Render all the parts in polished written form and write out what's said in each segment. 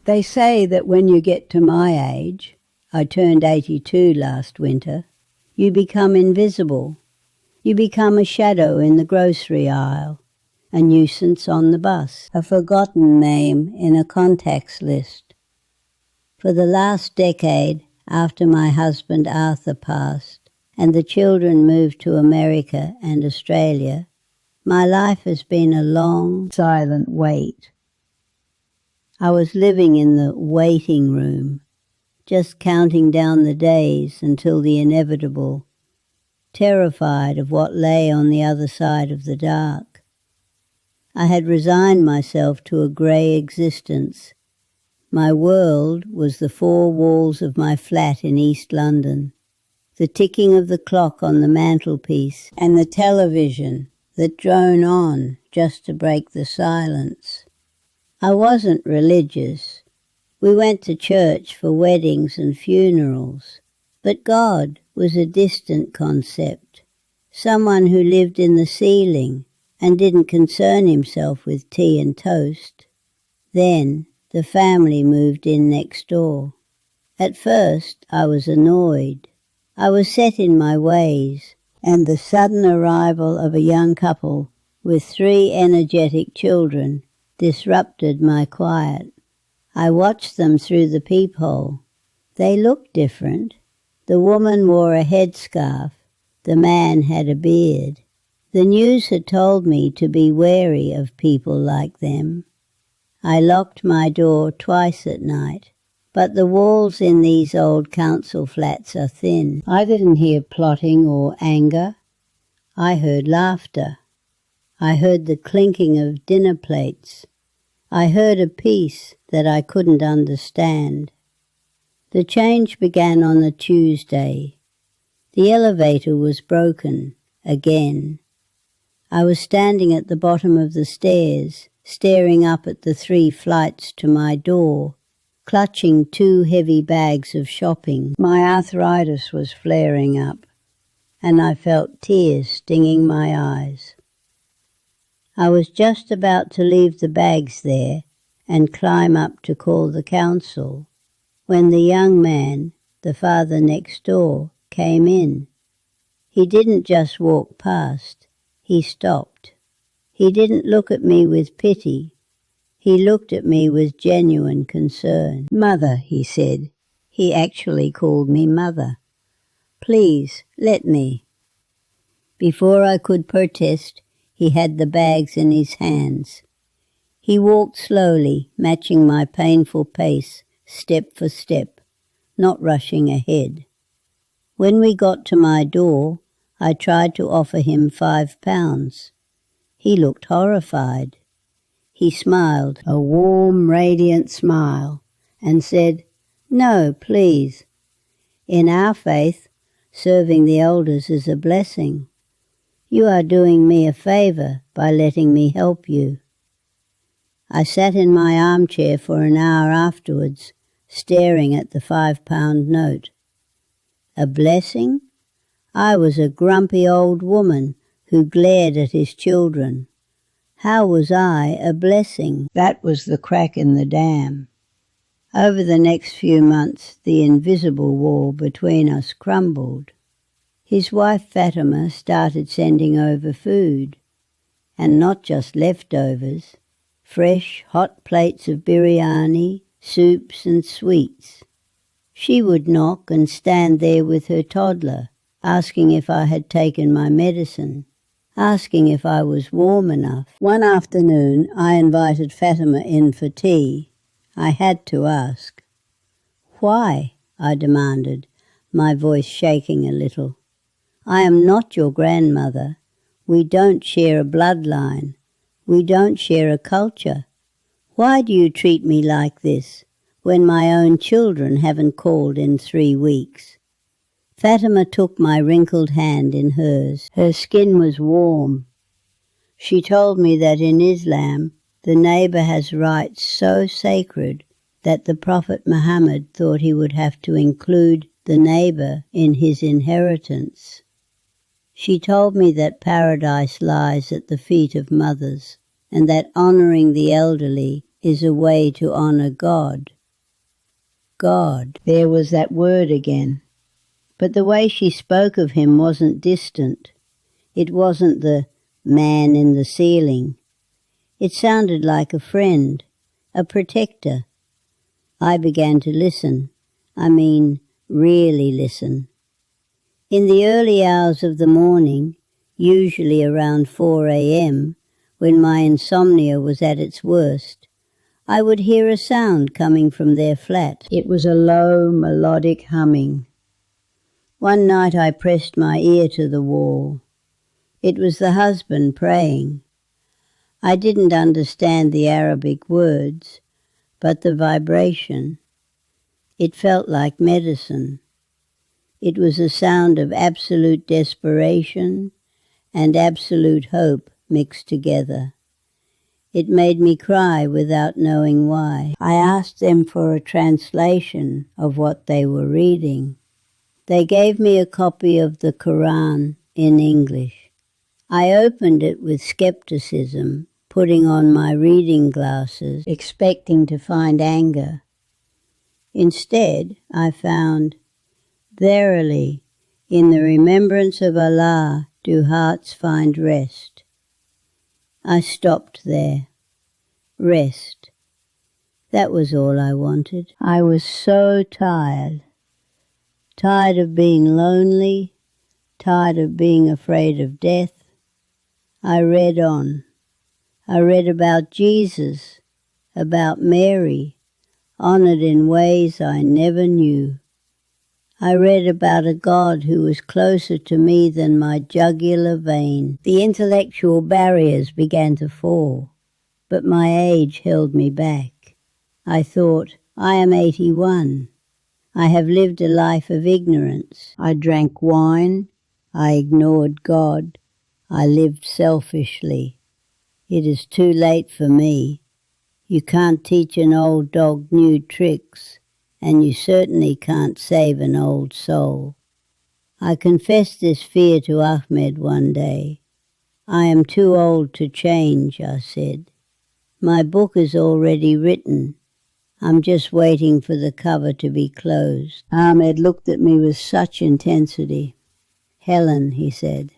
They say that when you get to my age, I turned 82 last winter, you become invisible. You become a shadow in the grocery aisle, a nuisance on the bus, a forgotten name in a contacts list. For the last decade, after my husband Arthur passed and the children moved to America and Australia, my life has been a long, silent wait. I was living in the waiting room, just counting down the days until the inevitable, terrified of what lay on the other side of the dark. I had resigned myself to a grey existence. My world was the four walls of my flat in East London, the ticking of the clock on the mantelpiece, and the television that droned on just to break the silence. I wasn't religious. We went to church for weddings and funerals, but God was a distant concept, someone who lived in the ceiling and didn't concern himself with tea and toast. Then the family moved in next door. At first I was annoyed. I was set in my ways, and the sudden arrival of a young couple with 3 energetic children disrupted my quiet. I watched them through the peephole. They looked different. The woman wore a headscarf. The man had a beard. The news had told me to be wary of people like them. I locked my door twice at night, but the walls in these old council flats are thin. I didn't hear plotting or anger. I heard laughter. I heard the clinking of dinner plates. I heard a peace that I couldn't understand. The change began on a Tuesday. The elevator was broken, again. I was standing at the bottom of the stairs, staring up at the 3 flights to my door, clutching 2 heavy bags of shopping. My arthritis was flaring up, and I felt tears stinging my eyes. I was just about to leave the bags there and climb up to call the council when the young man, the father next door, came in. He didn't just walk past, he stopped. He didn't look at me with pity. He looked at me with genuine concern. "Mother," he said. He actually called me mother. "Please, let me." Before I could protest, he had the bags in his hands. He walked slowly, matching my painful pace, step for step, not rushing ahead. When we got to my door, I tried to offer him £5. He looked horrified. He smiled, a warm, radiant smile, and said, "No, please. In our faith, serving the elders is a blessing. You are doing me a favour by letting me help you." I sat in my armchair for an hour afterwards, staring at the £5 note. A blessing? I was a grumpy old woman who glared at his children. How was I a blessing? That was the crack in the dam. Over the next few months, the invisible wall between us crumbled. His wife Fatima started sending over food, and not just leftovers, fresh, hot plates of biryani, soups and sweets. She would knock and stand there with her toddler, asking if I had taken my medicine, asking if I was warm enough. One afternoon I invited Fatima in for tea. I had to ask. "Why?" I demanded, my voice shaking a little. "I am not your grandmother. We don't share a bloodline. We don't share a culture. Why do you treat me like this when my own children haven't called in 3 weeks?" Fatima took my wrinkled hand in hers. Her skin was warm. She told me that in Islam, the neighbour has rights so sacred that the Prophet Muhammad thought he would have to include the neighbour in his inheritance. She told me that paradise lies at the feet of mothers, and that honouring the elderly is a way to honour God. God. There was that word again. But the way she spoke of him wasn't distant. It wasn't the man in the ceiling. It sounded like a friend, a protector. I began to listen. I mean, really listen. In the early hours of the morning, usually around 4 a.m., when my insomnia was at its worst, I would hear a sound coming from their flat. It was a low, melodic humming. One night I pressed my ear to the wall. It was the husband praying. I didn't understand the Arabic words, but the vibration. It felt like medicine. It was a sound of absolute desperation and absolute hope mixed together. It made me cry without knowing why. I asked them for a translation of what they were reading. They gave me a copy of the Quran in English. I opened it with skepticism, putting on my reading glasses, expecting to find anger. Instead, I found, "Verily, in the remembrance of Allah do hearts find rest." I stopped there. Rest. That was all I wanted. I was so tired. Tired of being lonely, tired of being afraid of death. I read on. I read about Jesus, about Mary, honored in ways I never knew. I read about a God who was closer to me than my jugular vein. The intellectual barriers began to fall, but my age held me back. I thought, I am 81. I have lived a life of ignorance. I drank wine. I ignored God. I lived selfishly. It is too late for me. You can't teach an old dog new tricks, and you certainly can't save an old soul. I confessed this fear to Ahmed one day. I am too old to change, I said. My book is already written. I'm just waiting for the cover to be closed. Ahmed looked at me with such intensity. Helen, he said,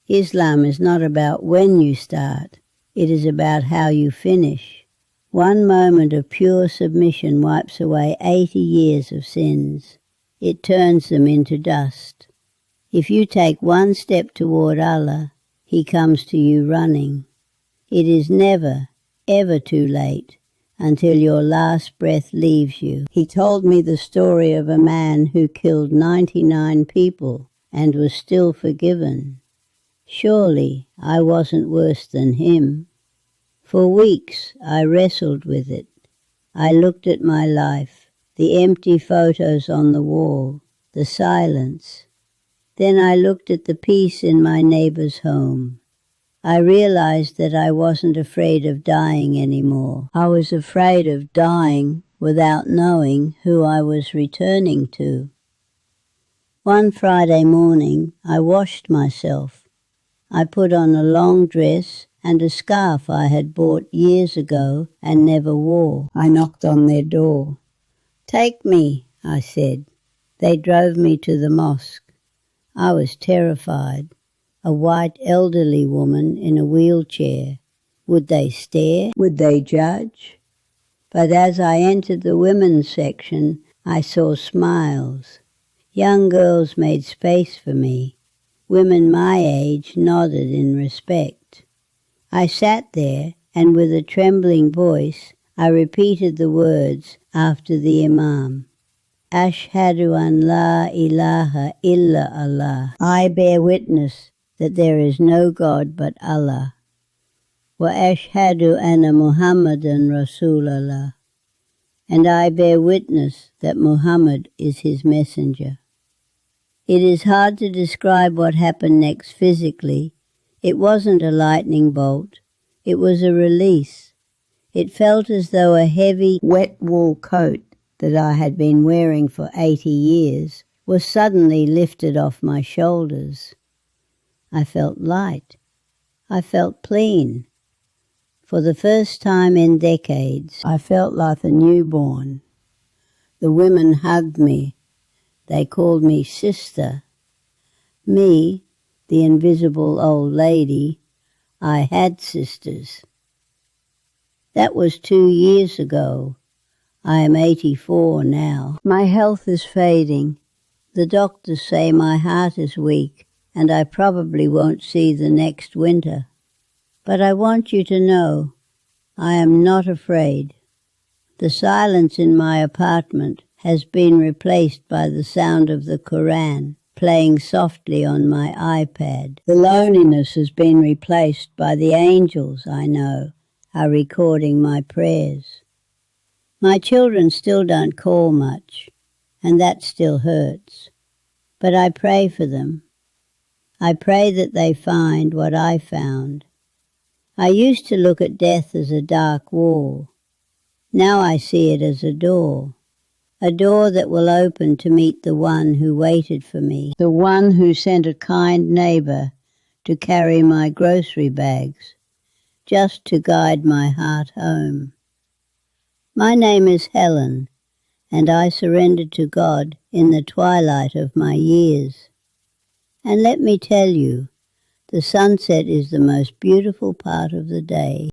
Islam is not about when you start. It is about how you finish. One moment of pure submission wipes away 80 years of sins. It turns them into dust. If you take one step toward Allah, He comes to you running. It is never, ever too late until your last breath leaves you. He told me the story of a man who killed 99 people and was still forgiven. Surely I wasn't worse than him. For weeks I wrestled with it. I looked at my life, the empty photos on the wall, the silence. Then I looked at the peace in my neighbor's home. I realized that I wasn't afraid of dying anymore. I was afraid of dying without knowing who I was returning to. One Friday morning, I washed myself. I put on a long dress and a scarf I had bought years ago and never wore. I knocked on their door. "Take me," I said. They drove me to the mosque. I was terrified. A white elderly woman in a wheelchair. Would they stare? Would they judge? But as I entered the women's section, I saw smiles. Young girls made space for me. Women my age nodded in respect. I sat there, and with a trembling voice, I repeated the words after the Imam. Ashhadu an la ilaha illa Allah. I bear witness that there is no God but Allah. Wa ashhadu anna Muhammadan Rasulallah. And I bear witness that Muhammad is his messenger. It is hard to describe what happened next physically. It wasn't a lightning bolt. It was a release. It felt as though a heavy, wet wool coat that I had been wearing for 80 years was suddenly lifted off my shoulders. I felt light. I felt clean. For the first time in decades, I felt like a newborn. The women hugged me. They called me sister. Me, the invisible old lady, I had sisters. That was 2 years ago. I am 84 now. My health is fading. The doctors say my heart is weak and I probably won't see the next winter. But I want you to know I am not afraid. The silence in my apartment has been replaced by the sound of the Quran playing softly on my iPad. The loneliness has been replaced by the angels I know are recording my prayers. My children still don't call much, and that still hurts. But I pray for them. I pray that they find what I found. I used to look at death as a dark wall. Now I see it as a door that will open to meet the one who waited for me, the one who sent a kind neighbour to carry my grocery bags, just to guide my heart home. My name is Helen, and I surrendered to God in the twilight of my years. And let me tell you, the sunset is the most beautiful part of the day.